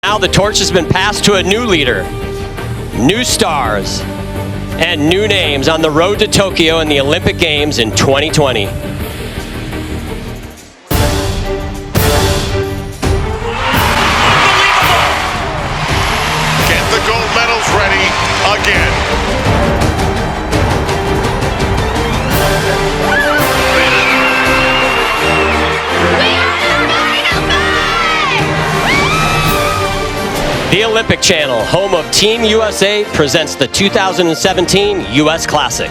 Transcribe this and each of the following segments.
Now the torch has been passed to a new leader, new stars, and new names on the road to Tokyo and the Olympic Games in 2020. Get the gold medals ready again. The Olympic Channel, home of Team USA, presents the 2017 U.S. Classic.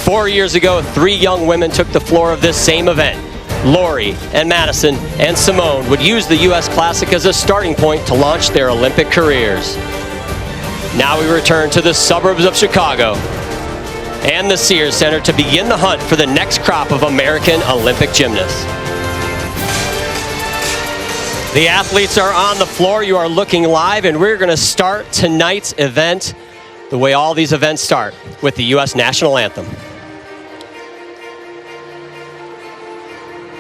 4 years ago, 3 young women took the floor of this same event. Lori and Madison and Simone would use the U.S. Classic as a starting point to launch their Olympic careers. Now we return to the suburbs of Chicago and the Sears Center to begin the hunt for the next crop of American Olympic gymnasts. The athletes are on the floor. You are looking live, and we're going to start tonight's event the way all these events start, with the U.S. National Anthem.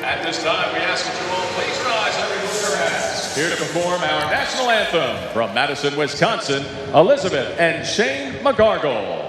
At this time, we ask that you all please rise and remove your hats. Here to perform our national anthem from Madison, Wisconsin, Elizabeth and Shane McGargle.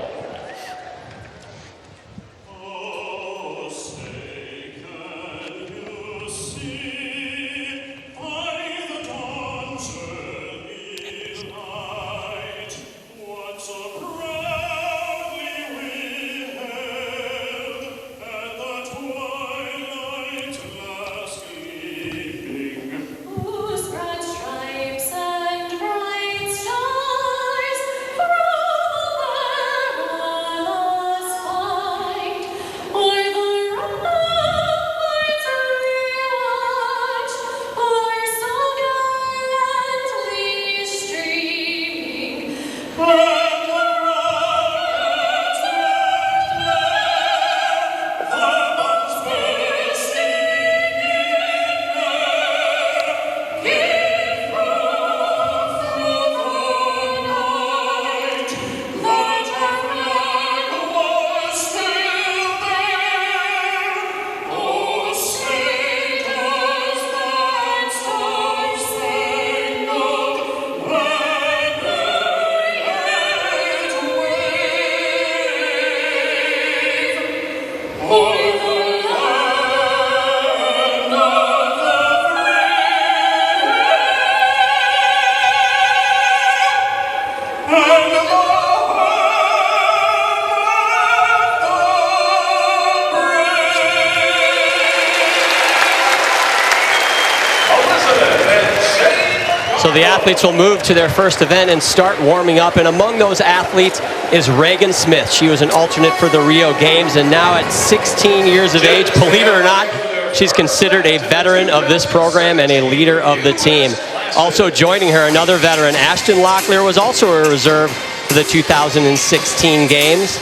So the athletes will move to their first event and start warming up. And among those athletes is Regan Smith. She was an alternate for the Rio Games, and now at 16 years of age, believe it or not, she's considered a veteran of this program and a leader of the team. Also joining her, another veteran, Ashton Locklear, was also a reserve for the 2016 Games.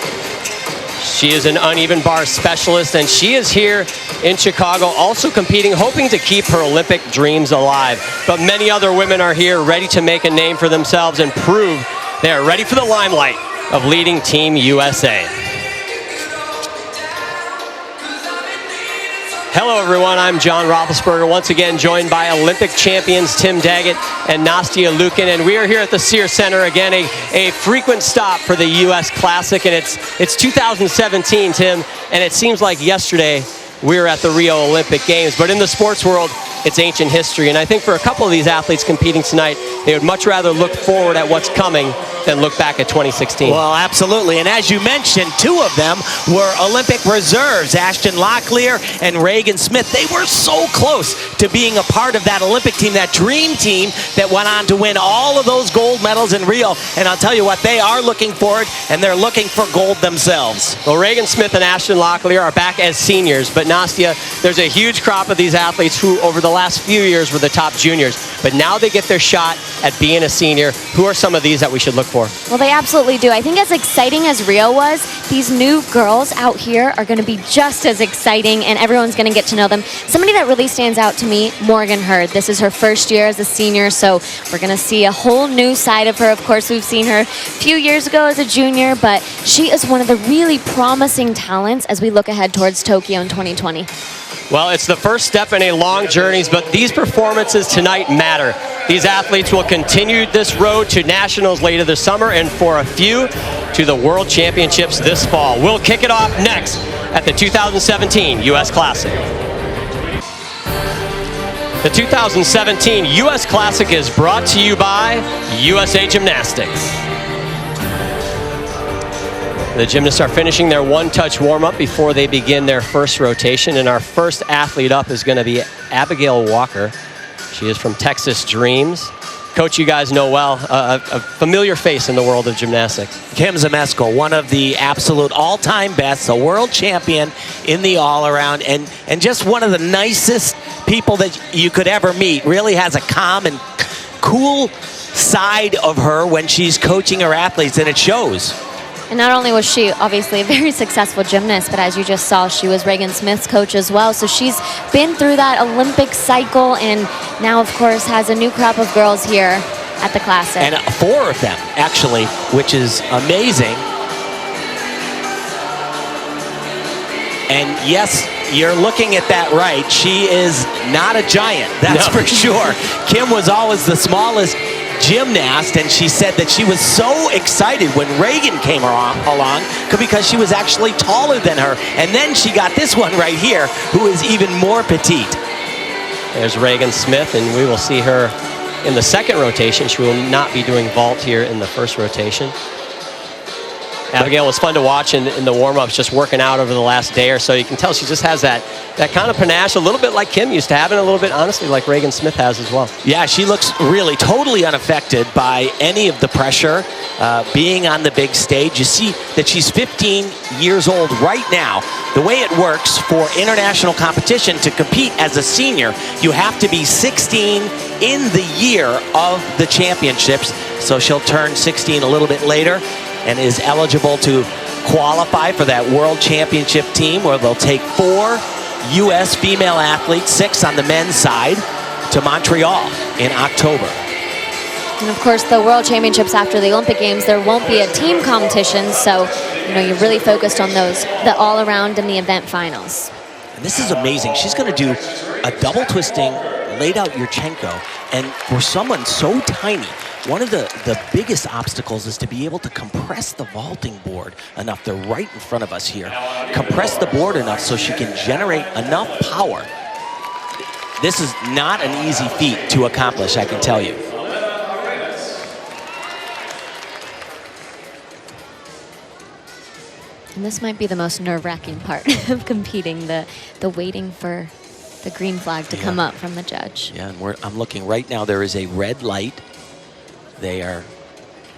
She is an uneven bar specialist, and she is here in Chicago also competing, hoping to keep her Olympic dreams alive. But many other women are here ready to make a name for themselves and prove they are ready for the limelight of leading Team USA. Hello everyone, I'm John Roethlisberger, once again joined by Olympic champions Tim Daggett and Nastia Lukin, and we are here at the Sears Center again, a frequent stop for the U.S. Classic, and it's 2017, Tim, and it seems like yesterday we were at the Rio Olympic Games, but in the sports world, it's ancient history, and I think for a couple of these athletes competing tonight, they would much rather look forward at what's coming than look back at 2016. Well, absolutely, and as you mentioned, 2 of them were Olympic reserves, Ashton Locklear and Regan Smith. They were so close to being a part of that Olympic team, that dream team that went on to win all of those gold medals in Rio, and I'll tell you what, they are looking forward, and they're looking for gold themselves. Well, Regan Smith and Ashton Locklear are back as seniors, but Nastia, there's a huge crop of these athletes who over the last few years were the top juniors, but now they get their shot at being a senior. Who are some of these that we should look for? Well, they absolutely do. I think as exciting as Rio was, these new girls out here are going to be just as exciting, and everyone's going to get to know them. Somebody that really stands out to me, Morgan Hurd. This is her first year as a senior, so we're going to see a whole new side of her. Of course, we've seen her a few years ago as a junior, but she is one of the really promising talents as we look ahead towards Tokyo in 2020. Well, it's the first step in a long journey, but these performances tonight matter. These athletes will continue this road to nationals later this summer and for a few to the World Championships this fall. We'll kick it off next at the 2017 U.S. Classic. The 2017 U.S. Classic is brought to you by USA Gymnastics. The gymnasts are finishing their one-touch warm-up before they begin their first rotation, and our first athlete up is going to be Abigail Walker. She is from Texas Dreams. Coach, you guys know well, a familiar face in the world of gymnastics. Kim Zemeskel, one of the absolute all-time best, a world champion in the all-around, and just one of the nicest people that you could ever meet. Really has a calm and cool side of her when she's coaching her athletes, and it shows. And not only was she obviously a very successful gymnast, but as you just saw, she was Regan Smith's coach as well. So she's been through that Olympic cycle and now, of course, has a new crop of girls here at the Classic. And 4 of them, actually, which is amazing. And yes, you're looking at that right. She is not a giant, that's for sure. Kim was always the smallest gymnast, and she said that she was so excited when Regan came along because she was actually taller than her. And then she got this one right here, who is even more petite. There's Regan Smith, and we will see her in the second rotation. She will not be doing vault here in the first rotation. Abigail was fun to watch in the warm-ups, just working out over the last day or so. You can tell she just has that kind of panache, a little bit like Kim used to have, and a little bit, honestly, like Regan Smith has as well. Yeah, she looks really totally unaffected by any of the pressure being on the big stage. You see that she's 15 years old right now. The way it works for international competition to compete as a senior, you have to be 16 in the year of the championships. So she'll turn 16 a little bit later and is eligible to qualify for that World Championship team where they'll take 4 U.S. female athletes, 6 on the men's side, to Montreal in October. And of course, the World Championships after the Olympic Games, there won't be a team competition, so you're really focused on those, the all-around and the event finals. And this is amazing. She's going to do a double twisting laid out Yurchenko, and for someone so tiny, one of the biggest obstacles is to be able to compress the vaulting board enough. They're right in front of us here. Compress the board enough so she can generate enough power. This is not an easy feat to accomplish, I can tell you. And this might be the most nerve-wracking part of competing, the waiting for the green flag to come up from the judge. Yeah, and I'm looking right now, there is a red light. They are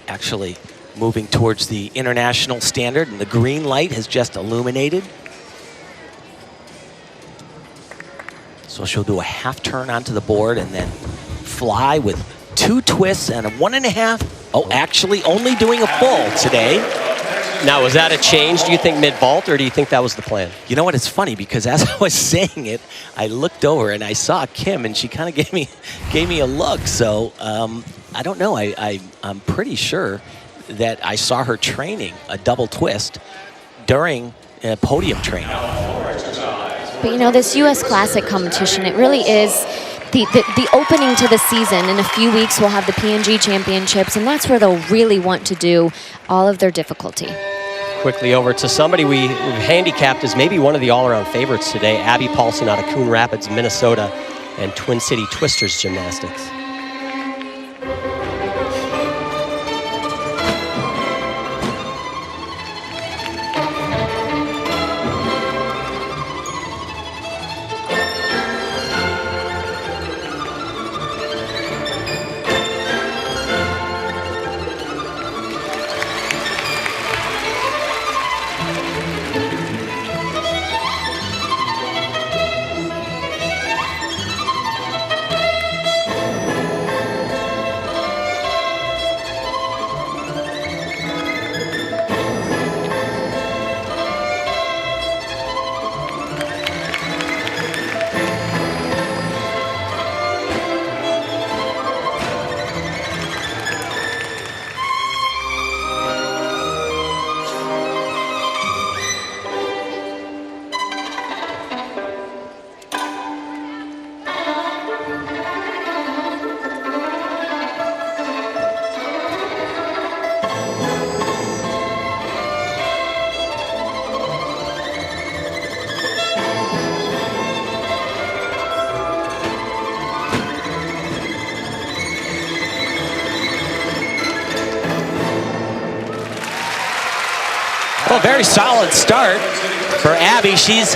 actually moving towards the international standard, and the green light has just illuminated. So she'll do a half turn onto the board and then fly with 2 twists and a 1.5. Oh, actually only doing a full today. Now, was that a change, do you think, mid-vault, or do you think that was the plan? You know what, it's funny because as I was saying it, I looked over and I saw Kim, and she kind of gave me a look. So I don't know. I'm pretty sure that I saw her training a double twist during podium training. But this U.S. Classic competition, it really is the opening to the season. In a few weeks, we'll have the P&G Championships, and that's where they'll really want to do all of their difficulty. Quickly over to somebody we've handicapped as maybe one of the all-around favorites today, Abby Paulson out of Coon Rapids, Minnesota, and Twin City Twisters Gymnastics. Well, very solid start for Abby. She's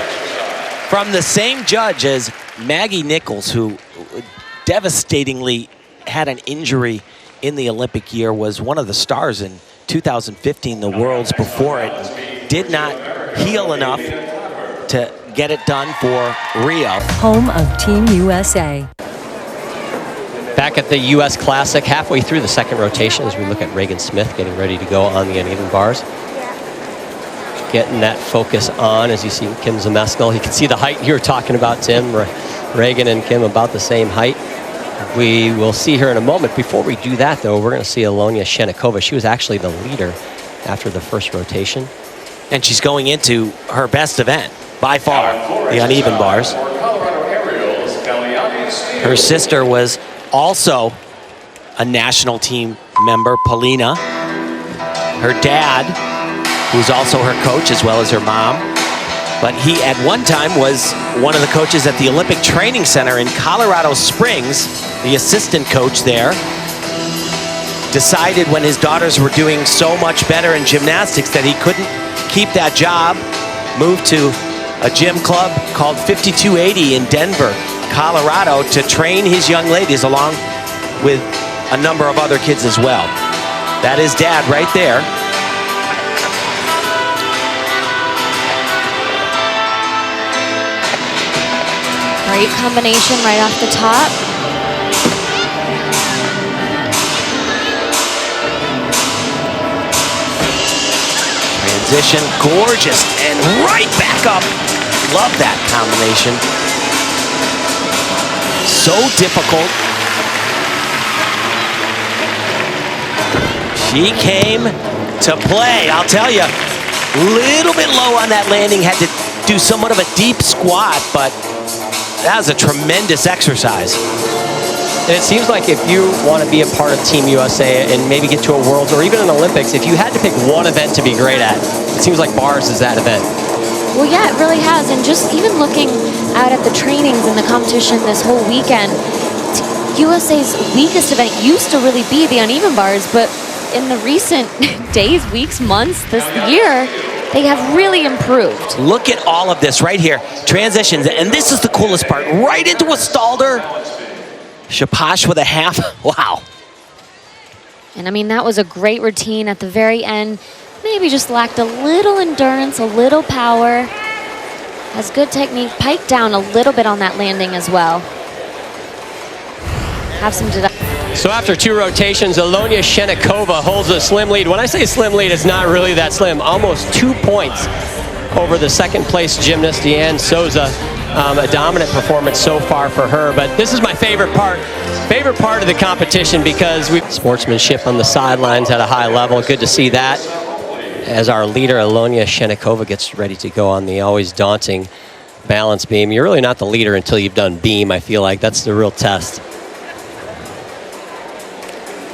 from the same judge as Maggie Nichols, who devastatingly had an injury in the Olympic year, was one of the stars in 2015, the Worlds before it, did not heal enough to get it done for Rio. Home of Team USA. Back at the U.S. Classic, halfway through the second rotation as we look at Regan Smith getting ready to go on the uneven bars. Getting that focus on as you see Kim Zameskel. You can see the height you were talking about, Tim. Regan and Kim about the same height. We will see her in a moment. Before we do that, though, we're going to see Alyona Shchennikova. She was actually the leader after the first rotation. And she's going into her best event, by far, the uneven bars. Her sister was also a national team member, Polina. Her dad, who's also her coach as well as her mom. But he, at one time, was one of the coaches at the Olympic Training Center in Colorado Springs, the assistant coach there. Decided when his daughters were doing so much better in gymnastics that he couldn't keep that job. Moved to a gym club called 5280 in Denver, Colorado, to train his young ladies along with a number of other kids as well. That is Dad right there. Great combination right off the top. Transition, gorgeous, and right back up. Love that combination. So difficult. She came to play, I'll tell you. Little bit low on that landing, had to do somewhat of a deep squat, but that was a tremendous exercise. And it seems like if you want to be a part of Team USA and maybe get to a Worlds or even an Olympics, if you had to pick one event to be great at, it seems like bars is that event. Well, yeah, it really has. And just even looking out at the trainings and the competition this whole weekend, USA's weakest event used to really be the uneven bars, but in the recent days, weeks, months, this year, they have really improved. Look at all of this right here. Transitions, and this is the coolest part. Right into a stalder. Shapash with a half. Wow. And I mean, that was a great routine at the very end. Maybe just lacked a little endurance, a little power. Has good technique. Piped down a little bit on that landing as well. Have some deduction. So after two rotations, Alyona Shchennikova holds a slim lead. When I say slim lead, it's not really that slim. Almost 2 points over the second place gymnast, Deanne Souza. A dominant performance so far for her, but this is my favorite part of the competition because sportsmanship on the sidelines at a high level. Good to see that as our leader, Alyona Shchennikova, gets ready to go on the always daunting balance beam. You're really not the leader until you've done beam, I feel like. That's the real test.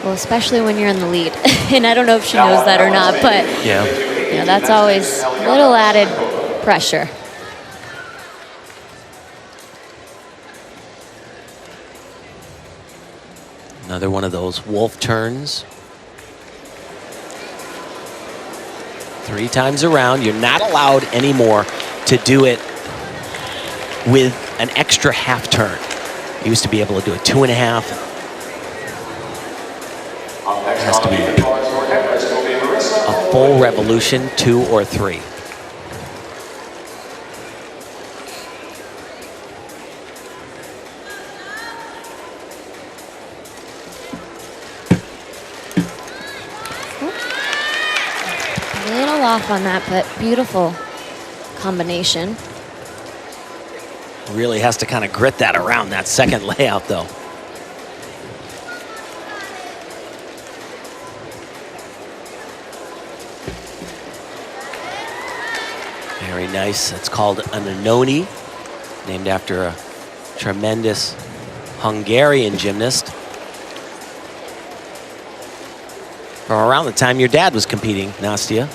Well, especially when you're in the lead. And I don't know if she knows that or not, but yeah, that's always a little added pressure. Another one of those wolf turns. 3 times around. You're not allowed anymore to do it with an extra half turn. You used to be able to do it 2.5. It has to be a full revolution, 2 or 3. Little off on that, but beautiful combination. Really has to kind of grit that around that second layout, though. Very nice. It's called an Anoni, named after a tremendous Hungarian gymnast from around the time your dad was competing, Nastia.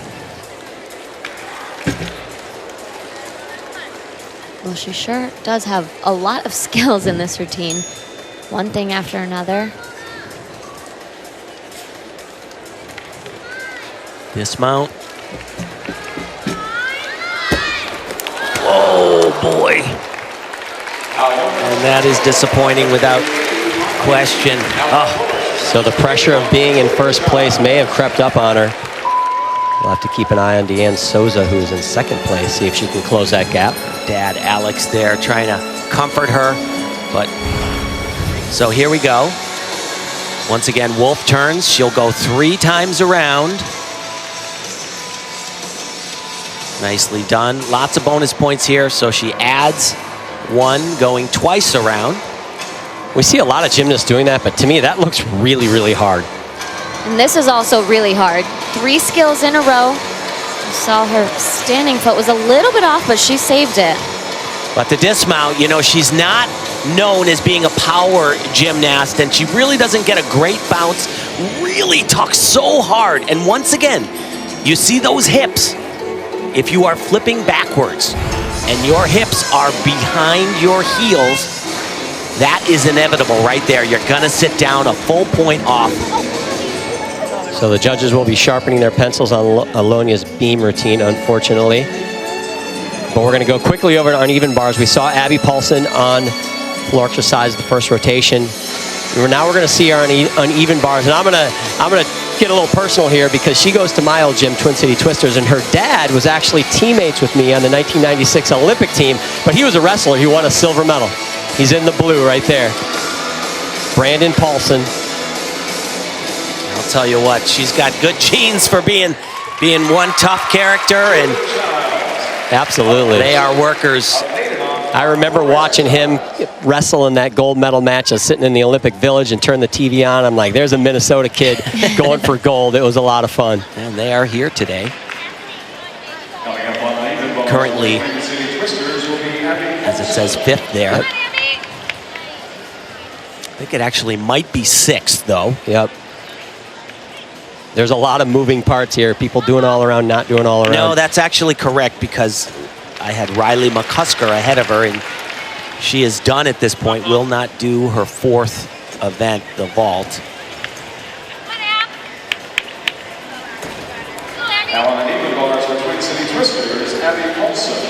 Well, she sure does have a lot of skills in this routine. One thing after another. Dismount. boy. And that is disappointing without question. Oh. So the pressure of being in first place may have crept up on her. We'll have to keep an eye on Deanne Souza, who's in second place, see if she can close that gap. Dad Alex there trying to comfort her, but so here we go. Once again, Wolf turns. She'll go 3 times around. Nicely done. Lots of bonus points here, so she adds 1 going twice around. We see a lot of gymnasts doing that, but to me, that looks really, really hard. And this is also really hard. 3 skills in a row. You saw her standing foot was a little bit off, but she saved it. But the dismount, you know, she's not known as being a power gymnast, and she really doesn't get a great bounce, really tucks so hard. And once again, you see those hips. If you are flipping backwards and your hips are behind your heels, that is inevitable right there. You're gonna sit down a full point off. So the judges will be sharpening their pencils on Alonia's beam routine, unfortunately. But we're gonna go quickly over to uneven bars. We saw Abby Paulson on floor exercise the first rotation. Now we're gonna see her on uneven bars, and I'm gonna get a little personal here because she goes to my old gym, Twin City Twisters, and her dad was actually teammates with me on the 1996 Olympic team, but he was a wrestler. He won a silver medal. He's in the blue right there. Brandon Paulson. I'll tell you what, she's got good genes for being one tough character, and absolutely, they are workers. I remember watching him wrestle in that gold medal match. I was sitting in the Olympic Village and turned the TV on. I'm like, there's a Minnesota kid going for gold. It was a lot of fun. And they are here today. Currently, as it says, 5th there. I think it actually might be 6th, though. Yep. There's a lot of moving parts here. People doing all around, not doing all around. No, that's actually correct because I had Riley McCusker ahead of her, and she is done at this point. Will not do her 4th event, the vault. Now on the uneven bars for Twin City Twisters, Abby Paulson.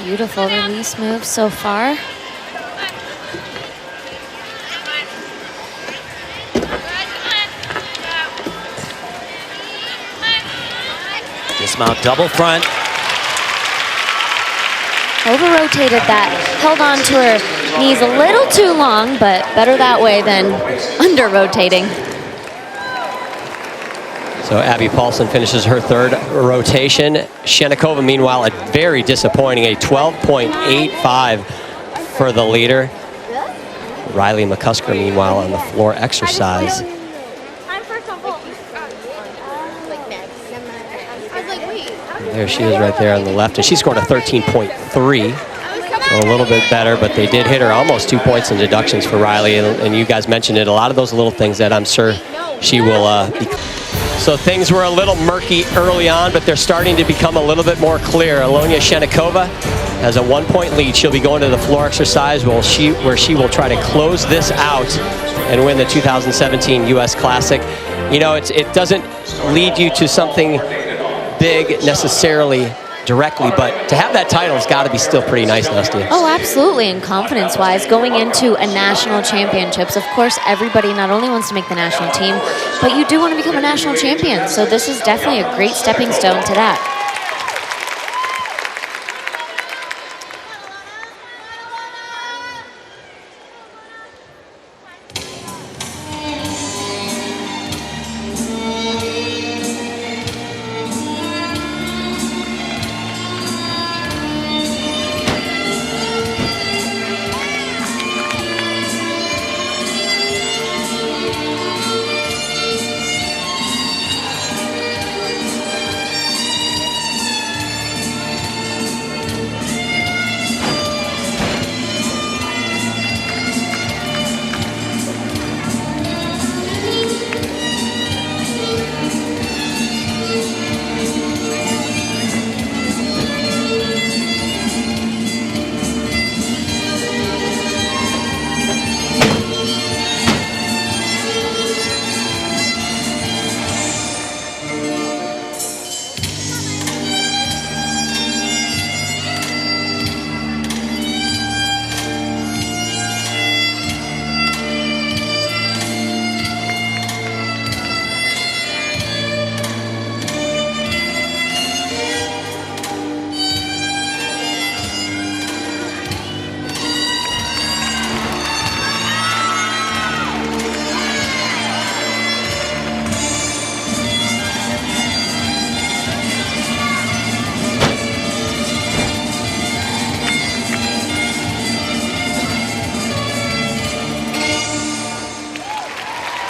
Beautiful release move so far. Dismount double front. Over-rotated that, held on to her knees a little too long, but better that way than under-rotating. So Abby Paulson finishes her 3rd rotation. Shchennikova, meanwhile, a very disappointing, a 12.85 for the leader. Riley McCusker, meanwhile, on the floor exercise. There she is right there on the left, and she scored a 13.3. So a little bit better, but they did hit her almost 2 points in deductions for Riley, and you guys mentioned it, a lot of those little things that I'm sure she will be. So things were a little murky early on, but they're starting to become a little bit more clear. Alyona Shchennikova has a 1-point lead. She'll be going to the floor exercise where she will try to close this out and win the 2017 U.S. Classic. You know, it doesn't lead you to something big necessarily directly, but to have that title has got to be still pretty nice, Nastia. Oh, absolutely, and confidence-wise, going into a national championships, of course, everybody not only wants to make the national team, but you do want to become a national champion, so this is definitely a great stepping stone to that.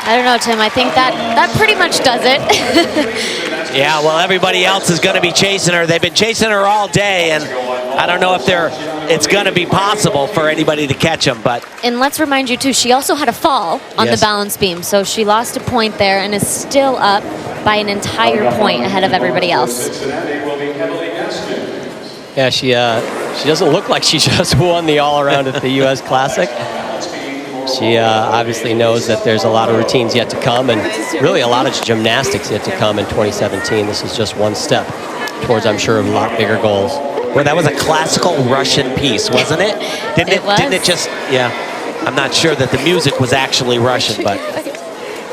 I don't know, Tim. I think that pretty much does it. Yeah, well, everybody else is going to be chasing her. They've been chasing her all day, and I don't know if it's going to be possible for anybody to catch them. But and let's remind you, too, she also had a fall on the balance beam. So she lost a point there and is still up by an entire point ahead of everybody else. Yeah, she doesn't look like she just won the all-around at the U.S. Classic. She obviously knows that there's a lot of routines yet to come, and really a lot of gymnastics yet to come in 2017. This is just one step towards, I'm sure, a lot bigger goals. Well, that was a classical Russian piece, wasn't it? Didn't it just, yeah. I'm not sure that the music was actually Russian, but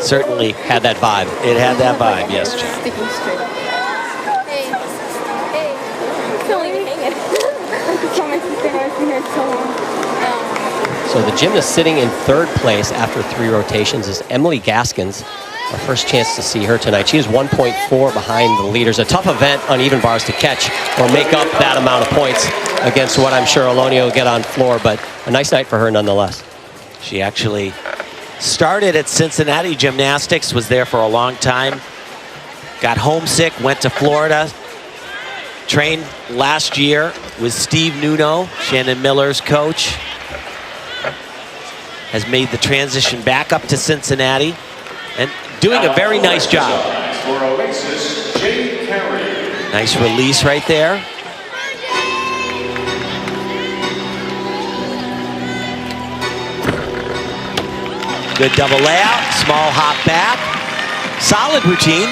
certainly had that vibe. It had that vibe, yes, John. So the gymnast sitting in third place after 3 rotations is Emily Gaskins. Our first chance to see her tonight. She is 1.4 behind the leaders. A tough event on even bars to catch or make up that amount of points against what I'm sure Alyona will get on floor, but a nice night for her nonetheless. She actually started at Cincinnati Gymnastics, was there for a long time, got homesick, went to Florida, trained last year with Steve Nuno, Shannon Miller's coach. Has made the transition back up to Cincinnati and doing a very nice job. Nice release right there. Good double layout, small hop back. Solid routine.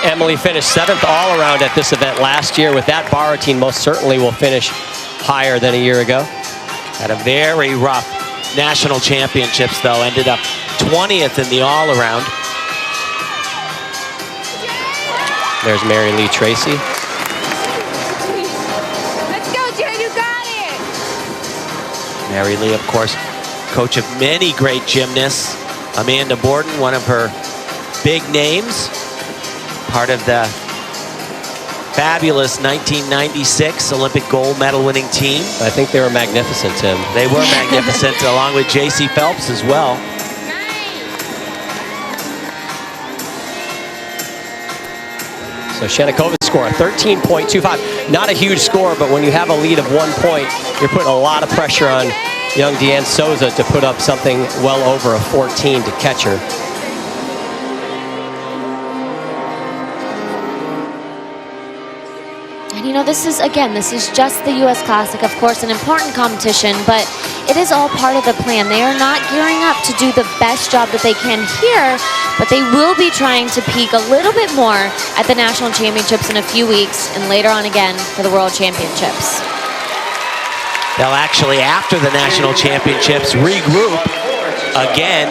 Emily finished 7th all-around at this event last year. With that bar routine, most certainly will finish higher than a year ago. Had a very rough national championships, though. Ended up 20th in the all-around. There's Mary Lee Tracy. Let's go, Joe, you got it! Mary Lee, of course, coach of many great gymnasts. Amanda Borden, one of her big names. Part of the fabulous 1996 Olympic gold medal winning team. I think they were magnificent, Tim. They were magnificent, along with J.C. Phelps as well. So Shchennikova score, 13.25. Not a huge score, but when you have a lead of 1 point, you're putting a lot of pressure on young Deanne Souza to put up something well over a 14 to catch her. And you know, this is just the U.S. Classic, of course, an important competition, but it is all part of the plan. They are not gearing up to do the best job that they can here, but they will be trying to peak a little bit more at the National Championships in a few weeks and later on again for the World Championships. They'll actually, after the National Championships, regroup again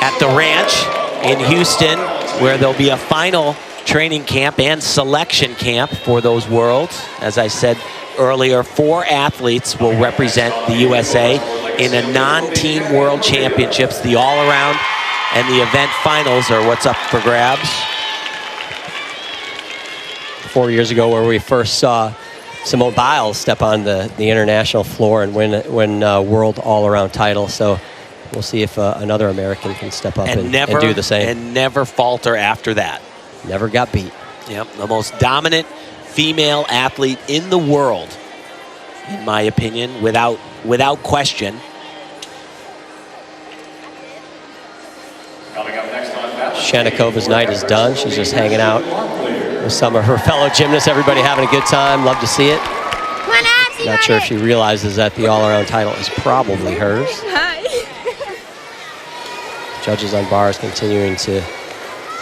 at the ranch in Houston, where there'll be a final training camp and selection camp for those Worlds. As I said earlier, 4 athletes will represent the USA in a non-team World Championships. The all-around and the event finals are what's up for grabs. 4 years ago, where we first saw Simone Biles step on the international floor and win world all-around title. So we'll see if another American can step up and do the same. And never falter after that. Never got beat. Yep, the most dominant female athlete in the world, in my opinion, without question. Shchenikova's night is done. She's just hanging out with some of her fellow gymnasts. Everybody having a good time. Love to see it. Not sure if she realizes that the all-around title is probably hers. Hi. Judges on bars continuing to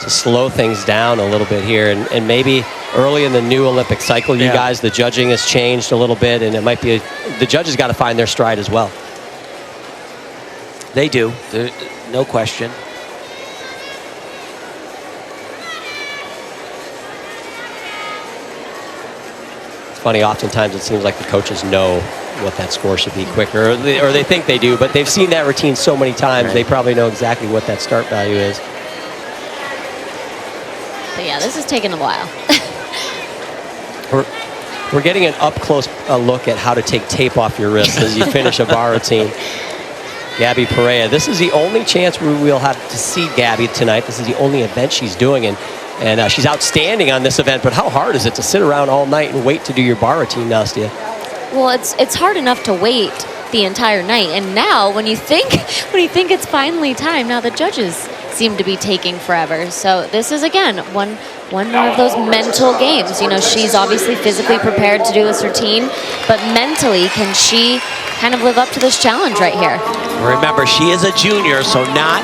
slow things down a little bit here, and maybe early in the new Olympic cycle, you guys, the judging has changed a little bit, and it might be the judges got to find their stride as well. They do, no question. It's funny, oftentimes it seems like the coaches know what that score should be quicker, or they think they do, but they've seen that routine so many times, they probably know exactly what that start value is. But yeah, this is taking a while. We're getting an up-close look at how to take tape off your wrist as you finish a bar routine. Gabby Perea. This is the only chance we'll have to see Gabby tonight. This is the only event she's doing, and she's outstanding on this event. But how hard is it to sit around all night and wait to do your bar routine, Nastia? Well, it's hard enough to wait the entire night, and now when you think it's finally time, now the judges seem to be taking forever. So this is again one more of those mental games. You know, she's obviously physically prepared to do this routine, but mentally, can she kind of live up to this challenge right here? Remember, she is a junior, so not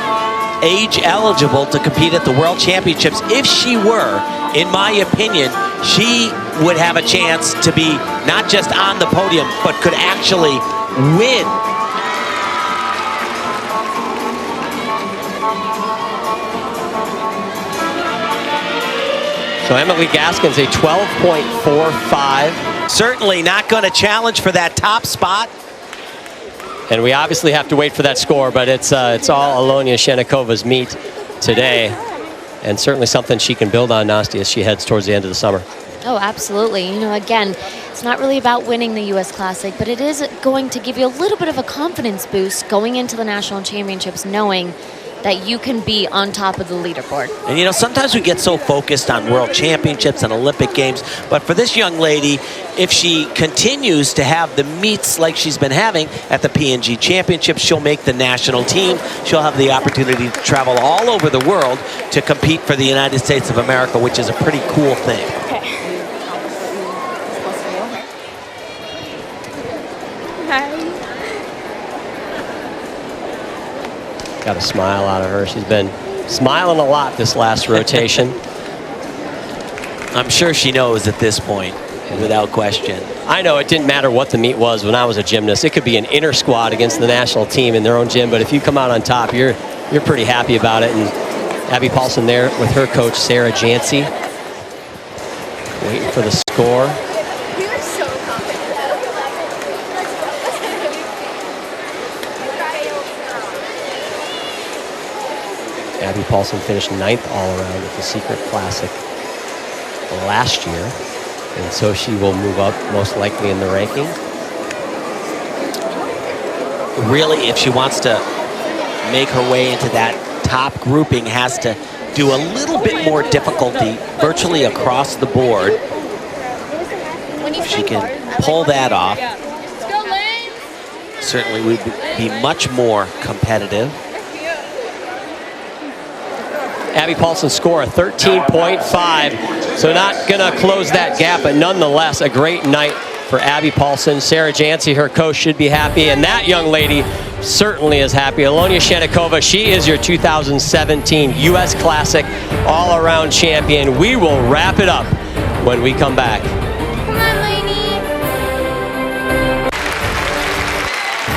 age eligible to compete at the World Championships. If she were, in my opinion, she would have a chance to be not just on the podium, but could actually win. So Emily Gaskin's a 12.45. Certainly not going to challenge for that top spot. And we obviously have to wait for that score, but it's all Alyona Shchenikova's meet today, and certainly something she can build on, Nastia, as she heads towards the end of the summer. Oh, absolutely. You know, again, it's not really about winning the U.S. Classic, but it is going to give you a little bit of a confidence boost going into the National Championships, knowing that you can be on top of the leaderboard. And you know, sometimes we get so focused on World Championships and Olympic Games, but for this young lady, if she continues to have the meets like she's been having at the P&G Championships, she'll make the national team. She'll have the opportunity to travel all over the world to compete for the United States of America, which is a pretty cool thing. Got a smile out of her. She's been smiling a lot this last rotation. I'm sure she knows at this point, without question. I know it didn't matter what the meet was when I was a gymnast. It could be an inner squad against the national team in their own gym, but if you come out on top, you're pretty happy about it. And Abby Paulson there with her coach, Sarah Jancy, waiting for the score. Abby Paulson finished 9th all around at the Secret Classic last year, and so she will move up most likely in the ranking. Really, if she wants to make her way into that top grouping, has to do a little bit more difficulty virtually across the board. If she can pull that off, certainly would be much more competitive. Abby Paulson's score a 13.5, so not gonna close that gap, but nonetheless a great night for Abby Paulson. Sarah Jancy, her coach, should be happy, and that young lady certainly is happy. Alyona Shchennikova, she is your 2017 U.S. Classic all-around champion. We will wrap it up when we come back. Come on, lady.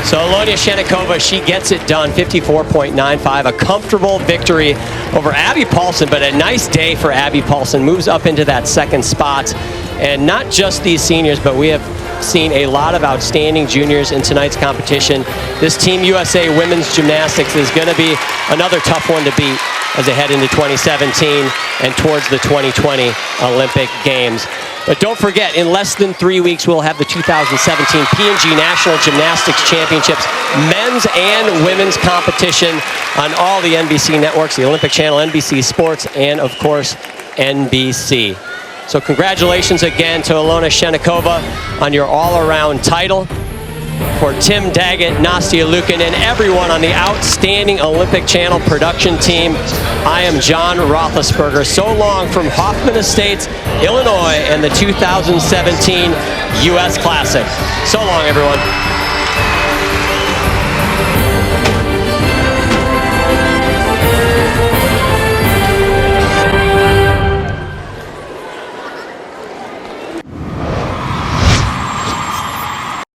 So Alyona Shchennikova, she gets it done, 54.95, a comfortable victory over Abby Paulson, but a nice day for Abby Paulson. Moves up into that second spot, and not just these seniors, but we have seen a lot of outstanding juniors in tonight's competition. This Team USA Women's Gymnastics is going to be another tough one to beat as they head into 2017 and towards the 2020 Olympic Games. But don't forget, in less than 3 weeks, we'll have the 2017 P&G National Gymnastics Championships, men's and women's competition on all the NBC networks, the Olympic Channel, NBC Sports, and of course, NBC. So congratulations again to Alyona Shchennikova on your all-around title. For Tim Daggett, Nastia Lukin, and everyone on the outstanding Olympic Channel production team, I am John Roethlisberger. So long from Hoffman Estates, Illinois, and the 2017 U.S. Classic. So long, everyone.